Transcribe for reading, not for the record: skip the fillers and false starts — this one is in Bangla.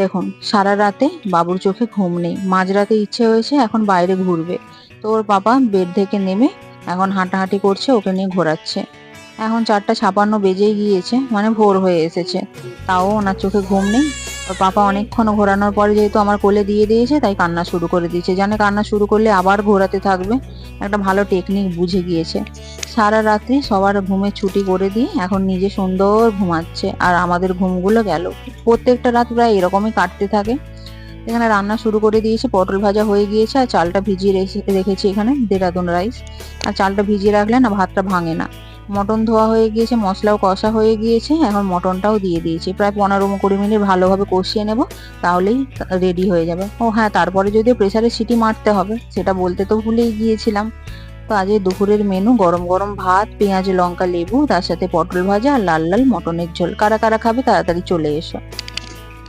দেখুন, সারা রাতে বাবুর চোখে ঘুম নেই। মাঝরাতে ইচ্ছে হয়েছে এখন বাইরে ঘুরবে। তো ওর পাপা বেড থেকে নেমে এখন হাঁটাহাঁটি করছে, ওকে নিয়ে ঘোরাচ্ছে। এখন 4:56 বেজেই গিয়েছে, মানে ভোর হয়ে এসেছে। তাও ওনার চোখে ঘুম নেই। ওর পাপা অনেকক্ষণ ঘোরানোর পরে যেহেতু আমার কোলে দিয়ে দিয়েছে, তাই কান্না শুরু করে দিয়েছে। জানে কান্না শুরু করলে আবার ঘোরাতে থাকবে। একটা ভালো টেকনিক বুঝে গিয়েছে। সারা রাত্রি সবার ঘুমের ছুটি করে দিয়ে এখন নিজে সুন্দর ঘুমাচ্ছে। আর আমাদের ঘুমগুলো গেল। প্রত্যেকটা রাত প্রায় এরকমই কাটতে থাকে। এখানে রান্না শুরু করে দিয়েছি, পটল ভাজা হয়ে গিয়েছে আর চালটা ভিজিয়ে রেখেছি এখানে দেরাদুন রাইস। আর চালটা ভিজিয়ে রাখলে না ভাতটা ভাঙে না। মটন ধোয়া হয়ে গিয়েছে, মশলাও কষা হয়ে গিয়েছে, এখন মটনটাও দিয়ে দিয়েছি। প্রায় 15-20 মিনিট ভালোভাবে কষিয়ে নেব, তাহলেই রেডি হয়ে যাবে। ও হ্যাঁ, তারপরে যদিও প্রেসারে সিটি মারতে হবে, সেটা বলতে তো ভুলেই গিয়েছিলাম। তো আজকে দুপুরের মেনু গরম গরম ভাত, পেঁয়াজ লঙ্কা লেবু, তার সাথে পটল ভাজা আর লাল লাল মটনের ঝোল। কারা কারা খাবে তাড়াতাড়ি চলে এসো।